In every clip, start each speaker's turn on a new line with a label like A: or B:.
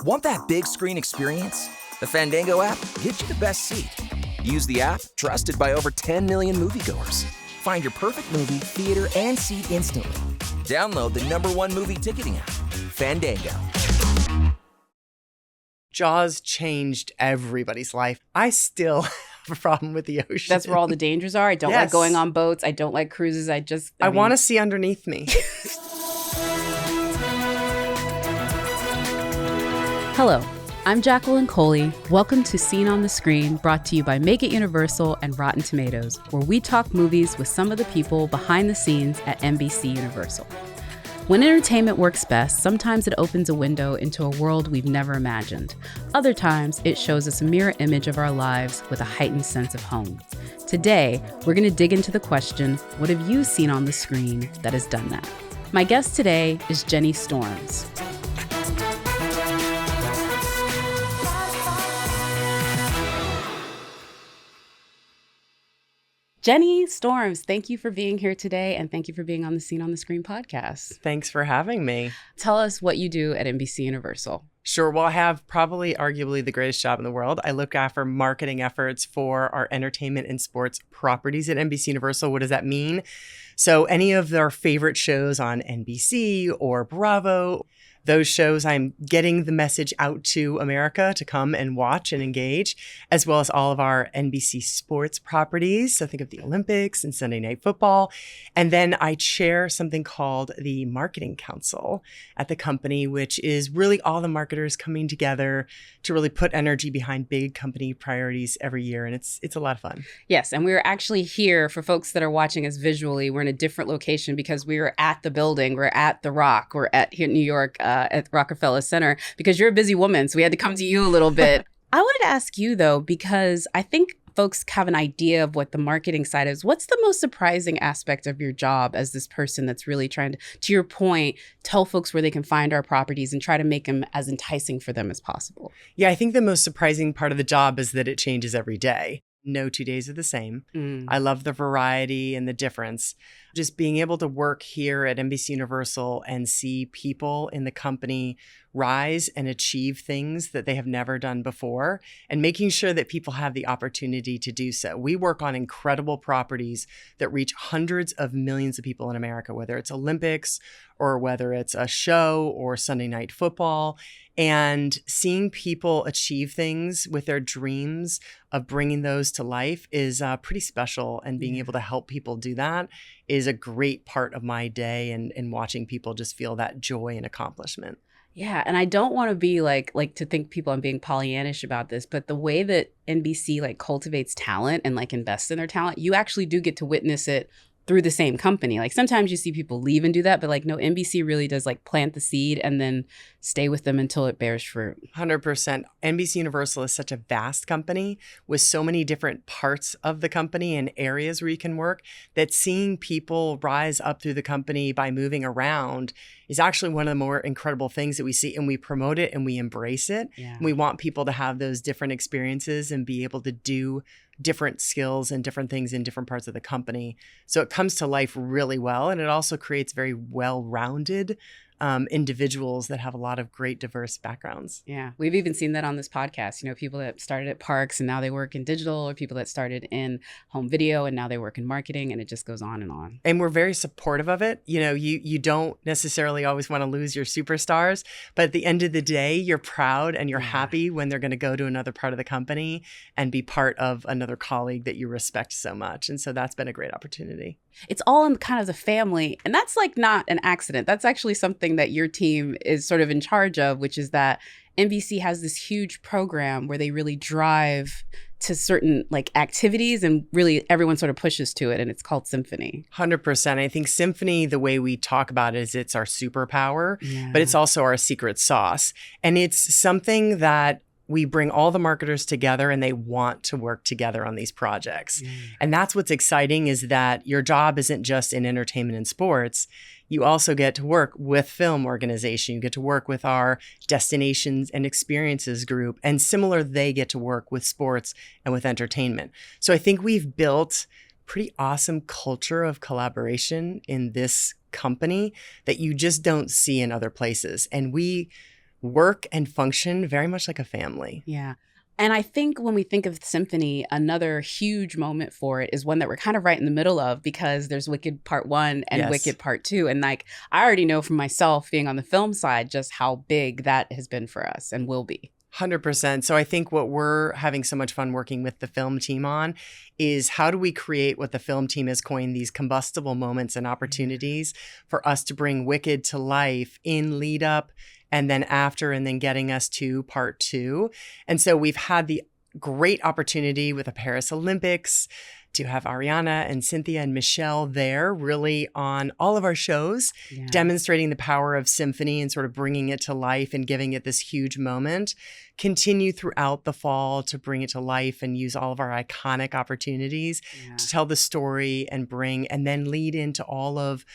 A: Want that big screen experience? The Fandango app gets you the best seat. Use the app, trusted by over 10 million moviegoers. Find your perfect movie, theater, and seat instantly. Download the #1 movie ticketing app, Fandango.
B: Jaws changed everybody's life. I still have a problem with the ocean.
C: That's where all the dangers are. I don't like going on boats. I don't like cruises. I
B: want to see underneath me.
C: Hello, I'm Jacqueline Coley. Welcome to Seen on the Screen, brought to you by Make It Universal and Rotten Tomatoes, where we talk movies with some of the people behind the scenes at NBCUniversal. When entertainment works best, sometimes it opens a window into a world we've never imagined. Other times, it shows us a mirror image of our lives with a heightened sense of home. Today, we're going to dig into the question, what have you seen on the screen that has done that? My guest today is Jenny Storms. Jenny Storms, thank you for being here today, and thank you for being on the Seen on the Screen podcast.
B: Thanks for having me.
C: Tell us what you do at NBC Universal.
B: Sure. Well, I have probably arguably the greatest job in the world. I look after marketing efforts for our entertainment and sports properties at NBC Universal. What does that mean? So any of our favorite shows on NBC or Bravo, those shows, I'm getting the message out to America to come and watch and engage, as well as all of our NBC sports properties. So think of the Olympics and Sunday Night Football. And then I chair something called the Marketing Council at the company, which is really all the marketers coming together to really put energy behind big company priorities every year. And it's a lot of fun.
C: Yes. And we're actually here for folks that are watching us visually. We're in a different location because we were at the building. We're at The Rock. We're at here in New York at Rockefeller Center because you're a busy woman. So we had to come to you a little bit. I wanted to ask you, though, because I think folks have an idea of what the marketing side is. What's the most surprising aspect of your job as this person that's really trying to your point, tell folks where they can find our properties and try to make them as enticing for them as possible?
B: Yeah, I think the most surprising part of the job is that it changes every day. No 2 days are the same. I love the variety and the difference. Just being able to work here at NBC Universal and see people in the company rise and achieve things that they have never done before, and making sure that people have the opportunity to do so. We work on incredible properties that reach hundreds of millions of people in America, whether it's Olympics or whether it's a show or Sunday Night Football. And seeing people achieve things with their dreams of bringing those to life is pretty special. And being able to help people do that is a great part of my day, and watching people just feel that joy and accomplishment.
C: Yeah. And I don't want to be like to think people I'm being Pollyannish about this, but the way that NBC cultivates talent and invests in their talent, you actually do get to witness it through the same company. Sometimes you see people leave and do that, but no, NBC really does plant the seed and then stay with them until it bears fruit.
B: 100%. NBC Universal is such a vast company with so many different parts of the company and areas where you can work, that seeing people rise up through the company by moving around is actually one of the more incredible things that we see, and we promote it and we embrace it.
C: Yeah.
B: We want people to have those different experiences and be able to do different skills and different things in different parts of the company. So it comes to life really well. And it also creates very well-rounded individuals that have a lot of great diverse backgrounds.
C: Yeah. We've even seen that on this podcast, people that started at parks and now they work in digital, or people that started in home video and now they work in marketing, and it just goes on and on.
B: And we're very supportive of it. You don't necessarily always want to lose your superstars, but at the end of the day, you're proud and you're happy when they're going to go to another part of the company and be part of another colleague that you respect so much. And so that's been a great opportunity.
C: It's all in kind of the family. And that's not an accident. That's actually something that your team is sort of in charge of, which is that NBC has this huge program where they really drive to certain activities, and really everyone sort of pushes to it, and it's called Symphony.
B: 100%. I think Symphony, the way we talk about it, is it's our superpower, but it's also our secret sauce. And it's something that we bring all the marketers together and they want to work together on these projects. And that's what's exciting, is that your job isn't just in entertainment and sports. You also get to work with film organization. You get to work with our destinations and experiences group. And similar, they get to work with sports and with entertainment. So I think we've built pretty awesome culture of collaboration in this company that you just don't see in other places. And we work and function very much like a family.
C: Yeah. And I think when we think of Symphony, another huge moment for it is one that we're kind of right in the middle of, because there's Wicked Part 1 and
B: Yes.
C: Wicked Part 2. And like, I already know from myself being on the film side just how big that has been for us and will be.
B: 100%. So I think what we're having so much fun working with the film team on is how do we create what the film team has coined these combustible moments and opportunities for us to bring Wicked to life in lead up and then after, and then getting us to part 2. And so we've had the great opportunity with the Paris Olympics to have Ariana and Cynthia and Michelle there really on all of our shows, demonstrating the power of Symphony and sort of bringing it to life and giving it this huge moment. Continue throughout the fall to bring it to life and use all of our iconic opportunities to tell the story and bring, and then lead into all of,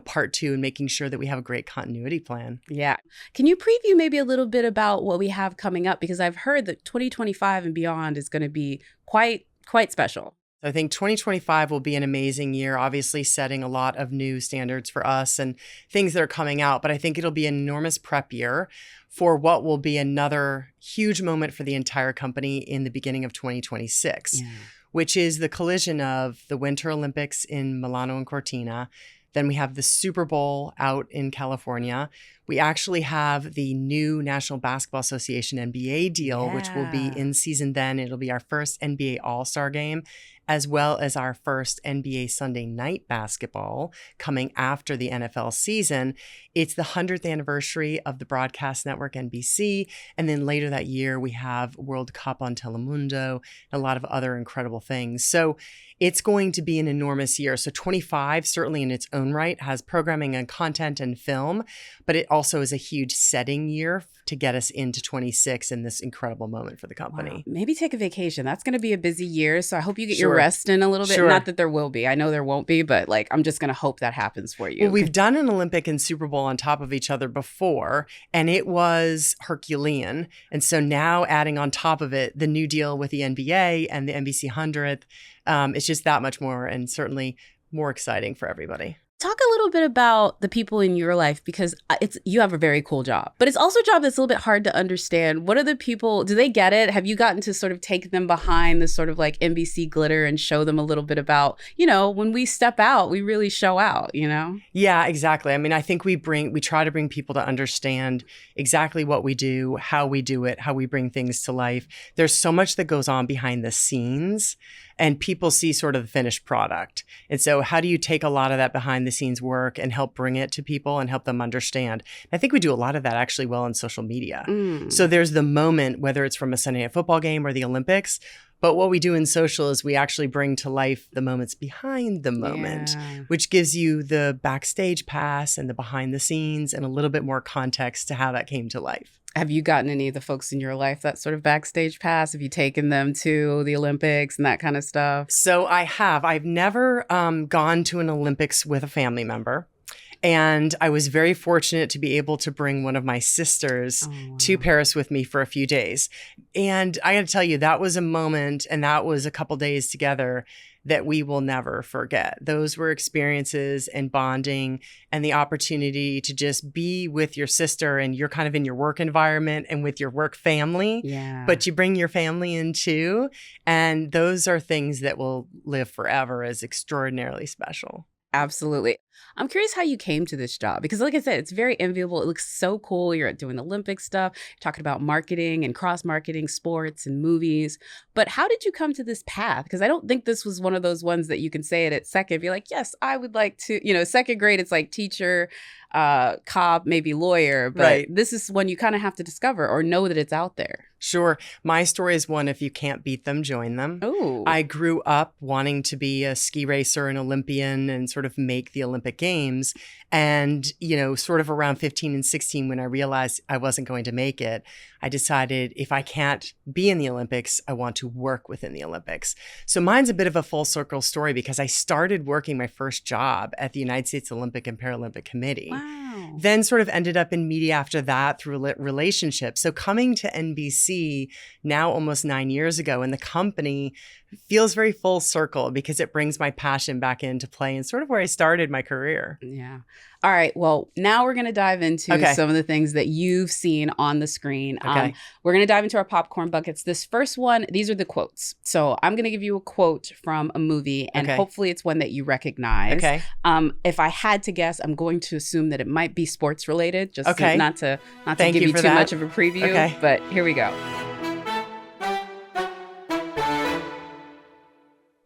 B: part 2 and making sure that we have a great continuity plan.
C: Yeah. Can you preview maybe a little bit about what we have coming up? Because I've heard that 2025 and beyond is going to be quite special.
B: I think 2025 will be an amazing year, obviously setting a lot of new standards for us and things that are coming out. But I think it'll be an enormous prep year for what will be another huge moment for the entire company in the beginning of 2026, which is the collision of the Winter Olympics in Milano and Cortina. Then we have the Super Bowl out in California. We actually have the new National Basketball Association NBA deal, which will be in season then. It'll be our first NBA All-Star game, as well as our first NBA Sunday Night Basketball coming after the NFL season. It's the 100th anniversary of the broadcast network NBC. And then later that year, we have World Cup on Telemundo, and a lot of other incredible things. So it's going to be an enormous year. So 25, certainly in its own right, has programming and content and film, but it also is a huge setting year to get us into 26 in this incredible moment for the company.
C: Wow. Maybe take a vacation. That's going to be a busy year. So I hope you get your rest in a little bit. Not that there will be. I know there won't be, but I'm just going to hope that happens for you.
B: Well, we've done an Olympic and Super Bowl on top of each other before, and it was Herculean. And so now adding on top of it the new deal with the NBA and the NBC 100th, it's just that much more, and certainly more exciting for everybody.
C: Talk a little bit about the people in your life, because you have a very cool job, but it's also a job that's a little bit hard to understand. What are the people, do they get it? Have you gotten to sort of take them behind the sort of NBC glitter and show them a little bit about, when we step out, we really show out,
B: Yeah, exactly. I mean, I think we try to bring people to understand exactly what we do, how we do it, how we bring things to life. There's so much that goes on behind the scenes, and people see sort of the finished product. And so how do you take a lot of that behind the scenes work and help bring it to people and help them understand? I think we do a lot of that actually well on social media. So there's the moment, whether it's from a Sunday Night Football game or the Olympics, but what we do in social is we actually bring to life the moments behind the moment, which gives you the backstage pass and the behind the scenes and a little bit more context to how that came to life.
C: Have you gotten any of the folks in your life that sort of backstage pass? Have you taken them to the Olympics and that kind of stuff?
B: So I have. I've never gone to an Olympics with a family member. And I was very fortunate to be able to bring one of my sisters to Paris with me for a few days. And I got to tell you, that was a moment, and that was a couple days together that we will never forget. Those were experiences and bonding and the opportunity to just be with your sister, and you're kind of in your work environment and with your work family, but you bring your family in too. And those are things that will live forever as extraordinarily special.
C: Absolutely. I'm curious how you came to this job, because like I said, it's very enviable. It looks so cool. You're doing Olympic stuff, talking about marketing and cross-marketing sports and movies. But how did you come to this path? Because I don't think this was one of those ones that you can say it at second, be like, yes, I would like to, second grade, it's like teacher, cop, maybe lawyer. But this is one you kind of have to discover or know that it's out there.
B: Sure. My story is one, if you can't beat them, join them.
C: Ooh.
B: I grew up wanting to be a ski racer, an Olympian, and sort of make the Olympic Games. And, sort of around 15 and 16, when I realized I wasn't going to make it, I decided if I can't be in the Olympics, I want to work within the Olympics. So mine's a bit of a full circle story, because I started working my first job at the United States Olympic and Paralympic Committee.
C: Wow.
B: Then sort of ended up in media after that through relationships. So coming to NBC now almost 9 years ago, and the company feels very full circle because it brings my passion back into play and sort of where I started my career.
C: Yeah. All right. Well, now we're going to dive into some of the things that you've seen on the screen.
B: Okay.
C: We're going to dive into our popcorn buckets. This first one, these are the quotes. So I'm going to give you a quote from a movie, and hopefully it's one that you recognize.
B: Okay.
C: If I had to guess, I'm going to assume that it might be sports related, just not to
B: Thank
C: give you too
B: that.
C: much of a preview.
B: Okay.
C: But here we go.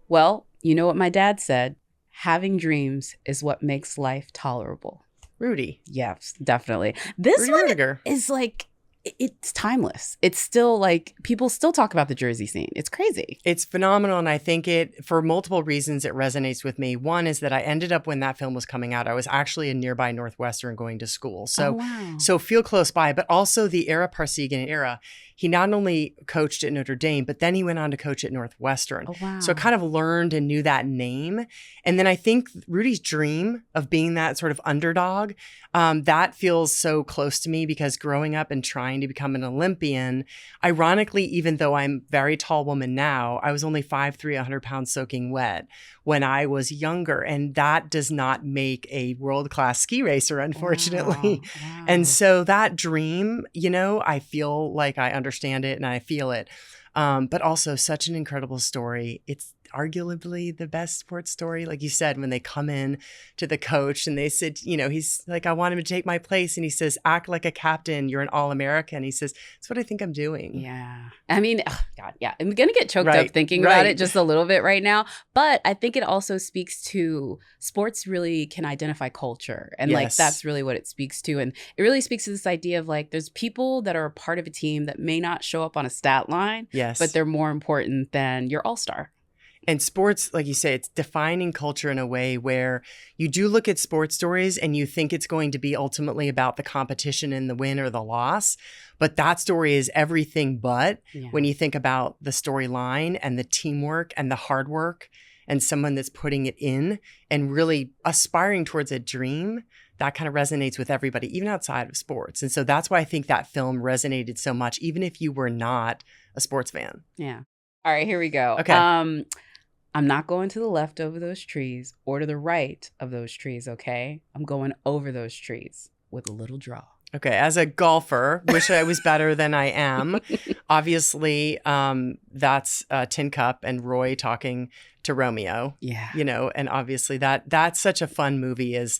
C: Well, you know what my dad said? Having dreams is what makes life tolerable.
B: Rudy.
C: Yes, definitely. This
B: Rudy
C: one
B: Rudiger.
C: is like, it's timeless. It's still like, people still talk about the Jersey scene. It's crazy.
B: It's phenomenal. And I think for multiple reasons, it resonates with me. One is that I ended up, when that film was coming out, I was actually in nearby Northwestern going to school. So, so feel close by, but also the Ara Parseghian era. He not only coached at Notre Dame, but then he went on to coach at Northwestern.
C: Oh, wow.
B: So I kind of learned and knew that name. And then I think Rudy's dream of being that sort of underdog, that feels so close to me because growing up and trying to become an Olympian, ironically, even though I'm a very tall woman now, I was only 5'3", 100 pounds soaking wet when I was younger. And that does not make a world-class ski racer, unfortunately.
C: Wow.
B: And so that dream, you know, I feel like I understand it and I feel it. But also such an incredible story. It's arguably the best sports story. Like you said, when they come in to the coach and they said, you know, he's like, I want him to take my place. And he says, act like a captain. You're an All-American. He says, that's what I think I'm doing.
C: Yeah. I mean, oh God, yeah. I'm going to get choked up thinking about it just a little bit right now. But I think it also speaks to sports really can identify culture. And like, that's really what it speaks to. And it really speaks to this idea of like, there's people that are a part of a team that may not show up on a stat line, but they're more important than your all-star.
B: And sports, like you say, it's defining culture in a way where you do look at sports stories and you think it's going to be ultimately about the competition and the win or the loss. But that story is everything but when you think about the storyline and the teamwork and the hard work and someone that's putting it in and really aspiring towards a dream. That kind of resonates with everybody, even outside of sports. And so that's why I think that film resonated so much, even if you were not a sports fan.
C: Yeah. All right, here we go.
B: Okay.
C: I'm not going to the left over those trees or to the right of those trees, okay? I'm going over those trees with a little draw.
B: Okay, as a golfer, wish I was better than I am. Obviously, that's Tin Cup and Roy talking to Romeo.
C: Yeah.
B: You know, and obviously that's such a fun movie. As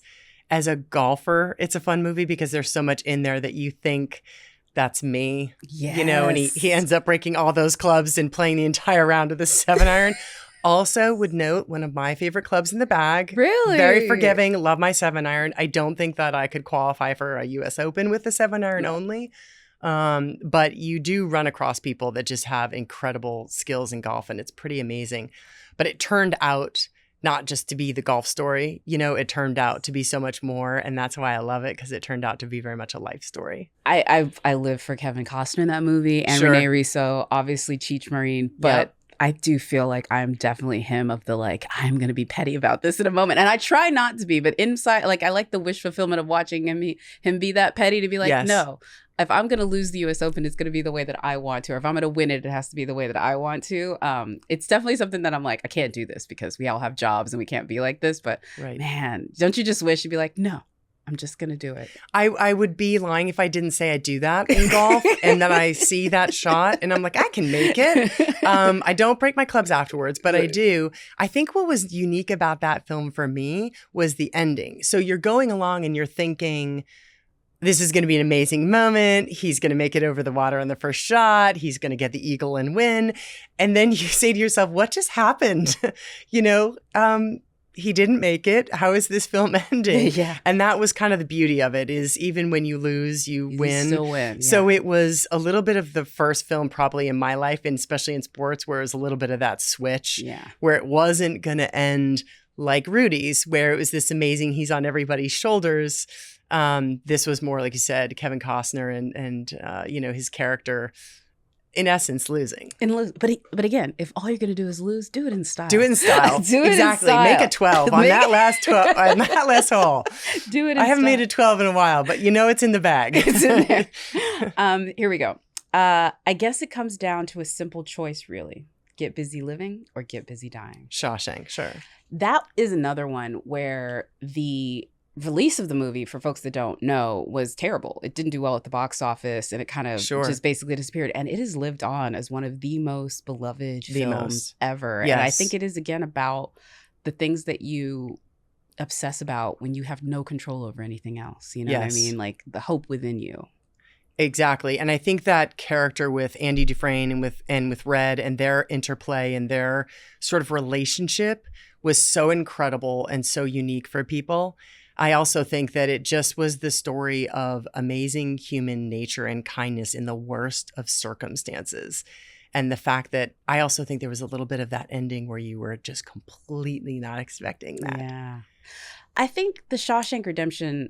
B: a golfer, it's a fun movie because there's so much in there that you think that's me.
C: Yes.
B: You know, and he ends up breaking all those clubs and playing the entire round of the 7-iron. Also would note one of my favorite clubs in the bag.
C: Really?
B: Very forgiving. Love my 7-iron. I don't think that I could qualify for a U.S. Open with the 7-iron only. But you do run across people that just have incredible skills in golf, and it's pretty amazing. But it turned out not just to be the golf story, you know, it turned out to be so much more. And that's why I love it, because it turned out to be very much a life story.
C: I live for Kevin Costner in that movie and Renee Russo, obviously Cheech Marine, but I do feel like I'm definitely him of the like, I'm going to be petty about this in a moment. And I try not to be, but inside, like I like the wish fulfillment of watching him be that petty to be like, no, if I'm going to lose the US Open, it's going to be the way that I want to. Or if I'm going to win it, it has to be the way that I want to. It's definitely something that I'm like, I can't do this because we all have jobs and we can't be like this. But man, don't you just wish you'd be like, no, I'm just going to do it.
B: I would be lying if I didn't say I do that in golf and then I see that shot and I'm like, I can make it. I don't break my clubs afterwards, but I do. I think what was unique about that film for me was the ending. So you're going along and you're thinking, this is going to be an amazing moment. He's going to make it over the water on the first shot. He's going to get the eagle and win. And then you say to yourself, what just happened? You know, he didn't make it. How is this film ending? And that was kind of the beauty of it, is even when you lose, you win.
C: Still win.
B: So it was a little bit of the first film probably in my life, and especially in sports, where it was a little bit of that switch, where it wasn't going to end like Rudy's, where it was this amazing, he's on everybody's shoulders. This was more, like you said, Kevin Costner and you know, his character, in essence, losing.
C: But again, if all you're going to do is lose, do it in style.
B: Do it in style.
C: Do it
B: exactly.
C: in style.
B: Make a 12 on that last 12 on that last hole.
C: Do it in
B: I haven't
C: style.
B: made a 12 in a while, but you know it's in the bag.
C: It's in there. Here we go. I guess it comes down to a simple choice, really. Get Busy Living or Get Busy Dying?
B: Shawshank, sure.
C: That is another one where the release of the movie, for folks that don't know, was terrible. It didn't do well at the box office, and it kind of just basically disappeared. And it has lived on as one of the most beloved films ever.
B: Yes.
C: And I think it is, again, about the things that you obsess about when you have no control over anything else. You know what I mean? Like the hope within you.
B: Exactly. And I think that character with Andy Dufresne and with Red and their interplay and their sort of relationship was so incredible and so unique for people. I also think that it just was the story of amazing human nature and kindness in the worst of circumstances. And the fact that I also think there was a little bit of that ending where you were just completely not expecting that.
C: Yeah. I think The Shawshank Redemption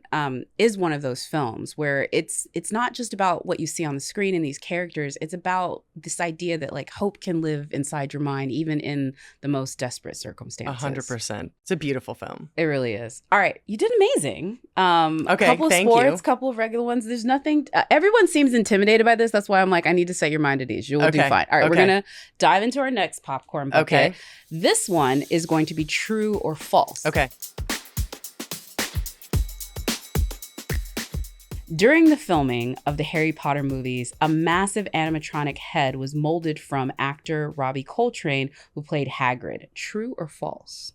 C: is one of those films where it's not just about what you see on the screen and these characters. It's about this idea that like hope can live inside your mind, even in the most desperate circumstances.
B: 100%. It's a beautiful film.
C: It really is. All right. You did amazing.
B: Okay,
C: couple of
B: thank
C: sports,
B: you.
C: couple of regular ones. There's nothing. Everyone seems intimidated by this. That's why I'm like, I need to set your mind at ease. You will do fine. All right. We're going to dive into our next popcorn bucket.
B: Okay.
C: This one is going to be true or false.
B: Okay.
C: During the filming of the Harry Potter movies, a massive animatronic head was molded from actor Robbie Coltrane, who played Hagrid. True or false?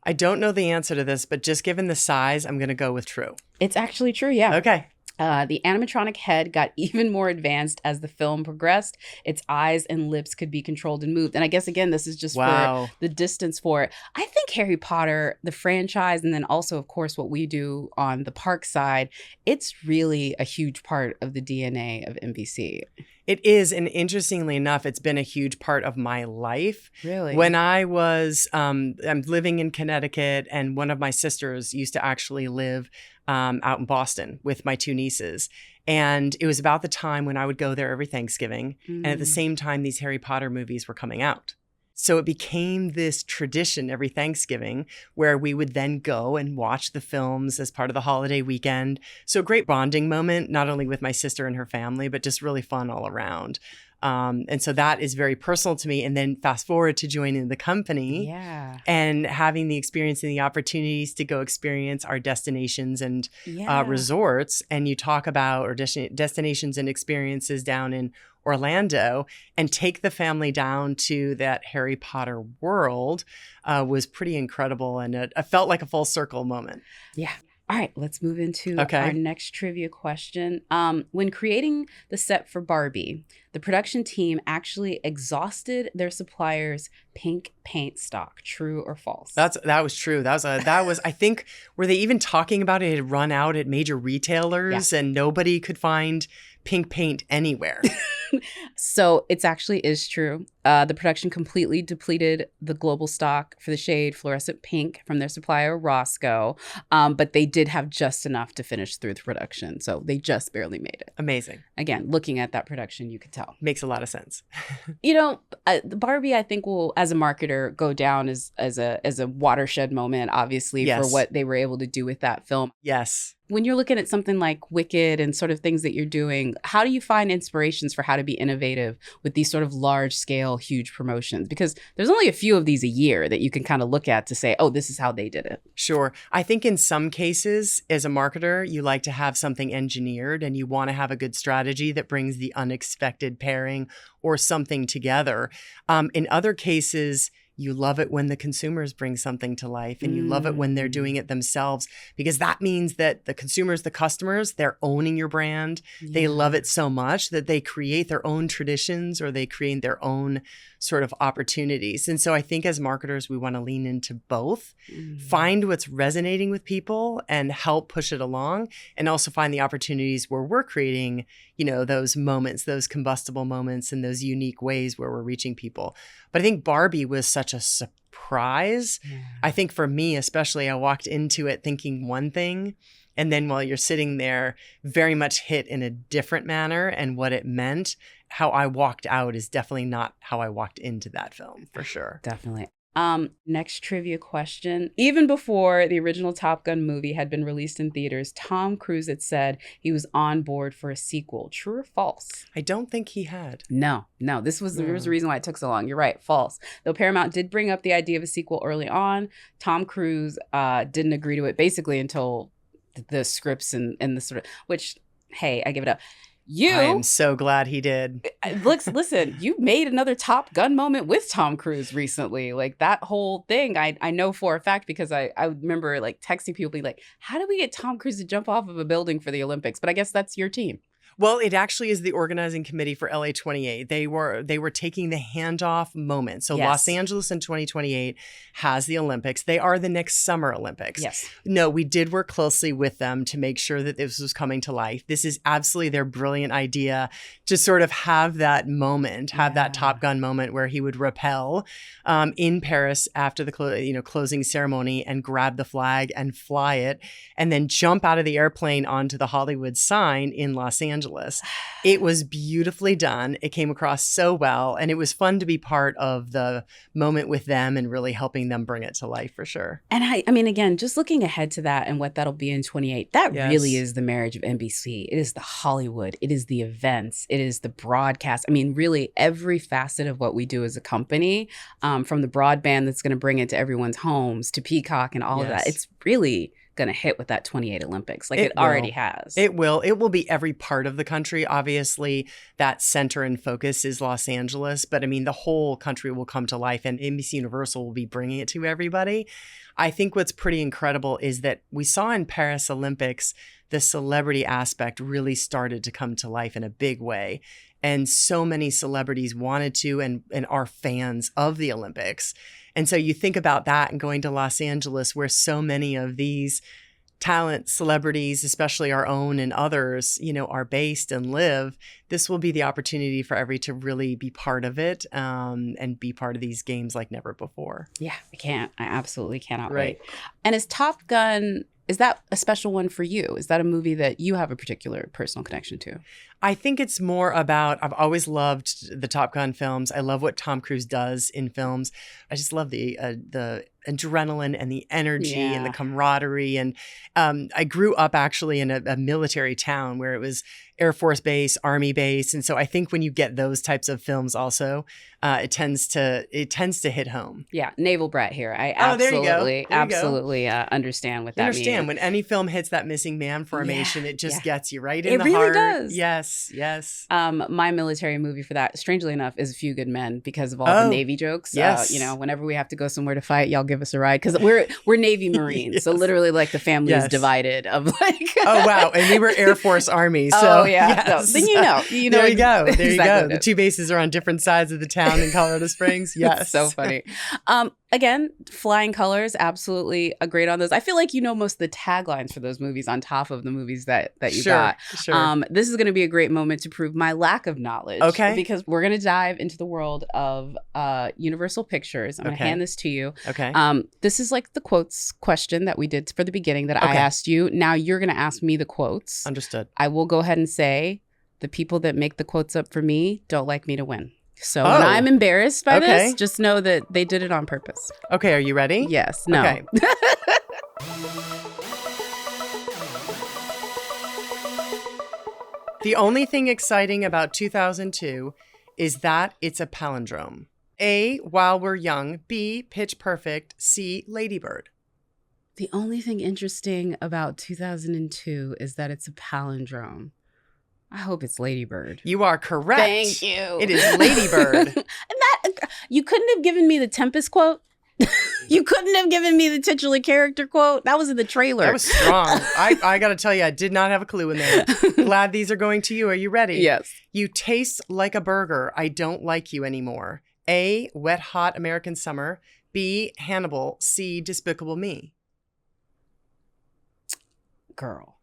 B: I don't know the answer to this, but just given the size, I'm going to go with true.
C: It's actually true, yeah.
B: Okay.
C: The animatronic head got even more advanced as the film progressed. Its eyes and lips could be controlled and moved. And I guess, again, this is just for the distance for it. I think Harry Potter, the franchise, and then also, of course, what we do on the park side, it's really a huge part of the DNA of NBC.
B: It is. And interestingly enough, it's been a huge part of my life.
C: Really?
B: When I was I'm living in Connecticut, and one of my sisters used to actually live out in Boston with my two nieces. And it was about the time when I would go there every Thanksgiving. And at the same time, these Harry Potter movies were coming out. So it became this tradition every Thanksgiving where we would then go and watch the films as part of the holiday weekend. So a great bonding moment, not only with my sister and her family, but just really fun all around. And so that is very personal to me. And then fast forward to joining the company and having the experience and the opportunities to go experience our destinations and resorts. And you talk about our destinations and experiences down in Orlando, and take the family down to that Harry Potter world was pretty incredible. And it felt like a full circle moment.
C: Yeah. All right, let's move into our next trivia question. When creating the set for Barbie, the production team actually exhausted their suppliers' pink paint stock. True or false?
B: That was true. That was I think, were they even talking about it had run out at major retailers and nobody could find pink paint anywhere.
C: So it actually is true. The production completely depleted the global stock for the shade fluorescent pink from their supplier, Roscoe. But they did have just enough to finish through the production. So they just barely made it.
B: Amazing.
C: Again, looking at that production, you could tell.
B: Makes a lot of sense.
C: You know, Barbie, I think, will, as a marketer, go down as a watershed moment, obviously, for what they were able to do with that film.
B: Yes.
C: When you're looking at something like Wicked and sort of things that you're doing, how do you find inspirations for how to be innovative with these sort of large scale, huge promotions? Because there's only a few of these a year that you can kind of look at to say, oh, this is how they did it.
B: Sure. I think in some cases, as a marketer, you like to have something engineered and you want to have a good strategy that brings the unexpected pairing or something together. In other cases, you love it when the consumers bring something to life, and you love it when they're doing it themselves, because that means that the consumers, the customers, they're owning your brand. They love it so much that they create their own traditions or they create their own sort of opportunities. And so I think as marketers, we want to lean into both, find what's resonating with people and help push it along, and also find the opportunities where we're creating, you know, those moments, those combustible moments and those unique ways where we're reaching people. But I think Barbie was such a surprise. I think for me, especially, I walked into it thinking one thing, and then while you're sitting there, very much hit in a different manner. And what it meant, how I walked out is definitely not how I walked into that film, for sure.
C: Definitely. Next trivia question. Even before the original Top Gun movie had been released in theaters, Tom Cruise had said he was on board for a sequel. True or false?
B: I don't think he had.
C: No. There was a reason why it took so long. You're right. False. Though Paramount did bring up the idea of a sequel early on, Tom Cruise didn't agree to it basically until the scripts and the sort of, which, hey, I give it up.
B: I am so glad he did.
C: Listen, you made another Top Gun moment with Tom Cruise recently. Like that whole thing, I know for a fact because I remember like texting people being like, how do we get Tom Cruise to jump off of a building for the Olympics? But I guess that's your team.
B: Well, it actually is the organizing committee for LA 28. They were taking the handoff moment. So
C: Yes.
B: Los Angeles in 2028 has the Olympics. They are the next Summer Olympics.
C: Yes.
B: No, we did work closely with them to make sure that this was coming to life. This is absolutely their brilliant idea to sort of have that moment, that Top Gun moment where he would rappel in Paris after the closing ceremony and grab the flag and fly it, and then jump out of the airplane onto the Hollywood sign in Los Angeles. It was beautifully done. It came across so well, and it was fun to be part of the moment with them and really helping them bring it to life for sure.
C: And I mean, again, just looking ahead to that and what that'll be in 28, that really is the marriage of NBC. It is the Hollywood. It is the events. It is the broadcast. I mean, really every facet of what we do as a company, from the broadband that's going to bring it to everyone's homes to Peacock and all of that. It's really going to hit with that 28 Olympics like it already has.
B: It will be every part of the country. Obviously, that center and focus is Los Angeles, but I mean, the whole country will come to life and NBCUniversal will be bringing it to everybody. I think what's pretty incredible is that we saw in Paris Olympics, the celebrity aspect really started to come to life in a big way. And so many celebrities wanted to and are fans of the Olympics. And so you think about that and going to Los Angeles where so many of these talent celebrities, especially our own and others, are based and live. This will be the opportunity for every to really be part of it and be part of these games like never before.
C: Yeah, I absolutely cannot wait. And is Top Gun, is that a special one for you? Is that a movie that you have a particular personal connection to?
B: I think it's more about, I've always loved the Top Gun films. I love what Tom Cruise does in films. I just love the adrenaline and the energy and the camaraderie. And I grew up actually in a military town where it was Air Force base, Army base. And so I think when you get those types of films also, it tends to hit home.
C: Yeah, naval brat here. I absolutely understand what that means. You understand
B: when any film hits that missing man formation, it just gets you right in the heart. It really does. Yes.
C: My military movie for that, strangely enough, is A Few Good Men because of all the Navy jokes.
B: Yes.
C: Whenever we have to go somewhere to fight, y'all give us a ride because we're Navy Marines. So literally like the family is divided of like.
B: Oh, wow. And we were Air Force Army. So
C: yes. So, then you know.
B: There you go. There you go. The two bases are on different sides of the town in Colorado Springs. Yes.
C: So funny. Again, flying colors, absolutely great on those. I feel like most of the taglines for those movies on top of the movies that you got.
B: Sure.
C: This is going to be a great moment to prove my lack of knowledge.
B: Okay.
C: Because we're going to dive into the world of Universal Pictures. I'm going to hand this to you.
B: Okay.
C: This is like the quotes question that we did for the beginning that I asked you. Now you're going to ask me the quotes.
B: Understood.
C: I will go ahead and say the people that make the quotes up for me don't like me to win. So when I'm embarrassed by this, just know that they did it on purpose.
B: Okay, are you ready?
C: Yes. No.
B: Okay. The only thing exciting about 2002 is that it's a palindrome. A, While We're Young. B, Pitch Perfect. C, Lady Bird.
C: The only thing interesting about 2002 is that it's a palindrome. I hope it's Lady Bird.
B: You are correct.
C: Thank you.
B: It is Lady Bird.
C: And you couldn't have given me the Tempest quote. You couldn't have given me the titular character quote. That was in the trailer.
B: That was strong. I got to tell you, I did not have a clue in there. Glad these are going to you. Are you ready?
C: Yes.
B: You taste like a burger. I don't like you anymore. A, Wet Hot American Summer. B, Hannibal. C, Despicable Me.
C: Girl.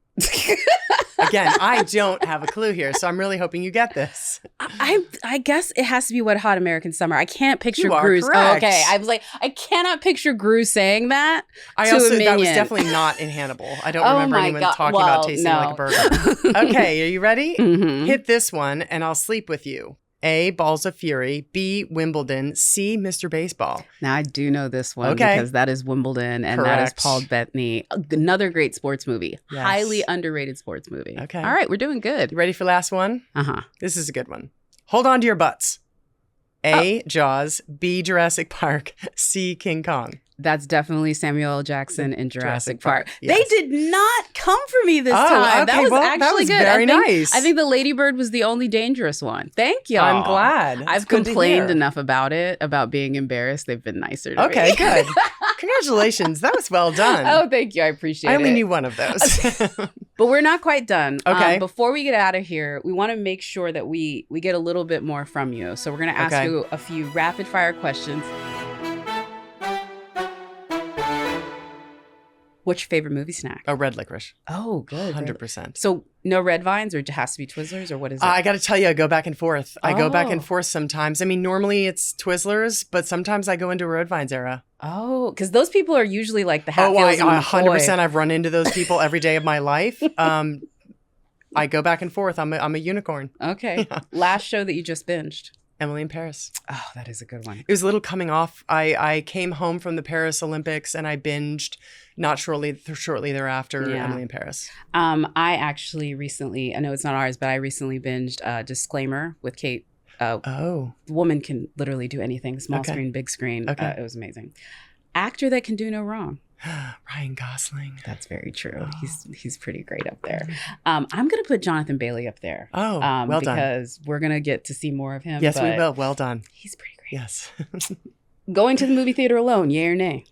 B: Again, I don't have a clue here, so I'm really hoping you get this.
C: I guess it has to be Wet Hot American Summer. I can't picture
B: You are
C: Gru.
B: correct.
C: Okay, I was like, I cannot picture Gru saying that.
B: That was definitely not in Hannibal. I don't remember anyone talking about tasting like a burger. Okay, are you ready?
C: Mm-hmm.
B: Hit this one, and I'll sleep with you. A, Balls of Fury, B, Wimbledon, C, Mr. Baseball.
C: Now, I do know this one because that is Wimbledon and that is Paul Bettany. Another great sports movie. Yes. Highly underrated sports movie.
B: Okay.
C: All right, we're doing good.
B: You ready for last one?
C: Uh-huh.
B: This is a good one. Hold on to your butts. A, Jaws, B, Jurassic Park, C, King Kong.
C: That's definitely Samuel L. Jackson in Jurassic Park.
B: Yes.
C: They did not come for me this time.
B: Okay.
C: That was actually
B: that was
C: good.
B: Very nice.
C: I think the Ladybird was the only dangerous one. Thank y'all.
B: I'm glad.
C: I've complained enough about it, about being embarrassed. They've been nicer to me.
B: Okay, good. Congratulations. That was well done.
C: Oh, thank you. I appreciate it.
B: I only knew one of those.
C: But we're not quite done.
B: Okay.
C: Before we get out of here, we want to make sure that we get a little bit more from you. So we're going to ask you a few rapid fire questions. What's your favorite movie snack?
B: Oh, red licorice.
C: Oh, good.
B: 100%.
C: So no red vines, or it has to be Twizzlers, or what is it?
B: I got to tell you, I go back and forth. I go back and forth sometimes. I mean, normally it's Twizzlers, but sometimes I go into red vines era.
C: Oh, because those people are usually like the Hatfields and
B: 100%. I've run into those people every day of my life. I go back and forth. I'm a unicorn.
C: Okay. Last show that you just binged?
B: Emily in Paris.
C: Oh, that is a good one.
B: It was a little coming off. I came home from the Paris Olympics and I binged not shortly thereafter Emily in Paris.
C: I actually recently, I know it's not ours, but I recently binged Disclaimer with Kate. The woman can literally do anything. Small screen, big screen. It was amazing. Actor that can do no wrong.
B: Ryan Gosling.
C: That's very true. He's pretty great up there. I'm going to put Jonathan Bailey up there.
B: Oh, well done.
C: Because we're going to get to see more of him.
B: Yes, we will. Well done.
C: He's pretty great.
B: Yes.
C: Going to the movie theater alone, yay or nay?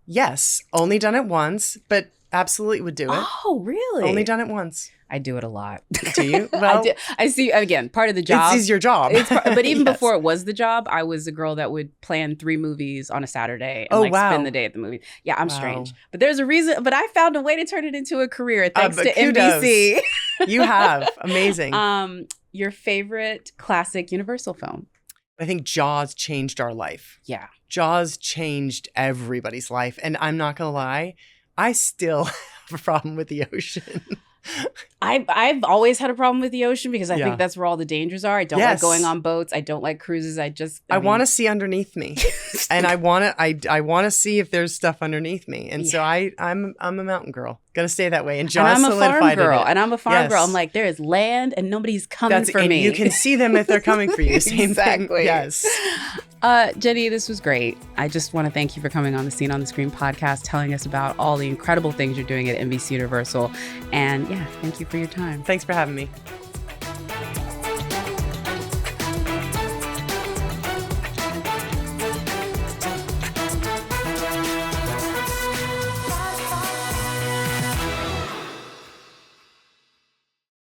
B: Yes. Only done it once, but absolutely would do it.
C: Oh, really?
B: Only done it once.
C: I do it a lot.
B: Do you? Well,
C: I see, again, part of the job.
B: It's your job.
C: But even before it was the job, I was a girl that would plan 3 movies on a Saturday and spend the day at the movie. Yeah, I'm strange. But there's a reason. But I found a way to turn it into a career thanks to NBC.
B: You have. Amazing.
C: Your favorite classic Universal film?
B: I think Jaws changed our life.
C: Yeah.
B: Jaws changed everybody's life. And I'm not going to lie, I still have a problem with the ocean.
C: I've always had a problem with the ocean because I think that's where all the dangers are. I don't like going on boats. I don't like cruises. I
B: want to see underneath me, and I want to see if there's stuff underneath me. And so I'm a mountain girl. Gonna stay that way. And Jaws solidified it.
C: And I'm a farm girl. I'm like, there is land, and nobody's coming for me.
B: You can see them if they're coming for you. Same
C: exactly.
B: thing. Yes.
C: Jenny, this was great. I just want to thank you for coming on the Scene on the Screen podcast, telling us about all the incredible things you're doing at NBC Universal. And thank you for your time.
B: Thanks for having me.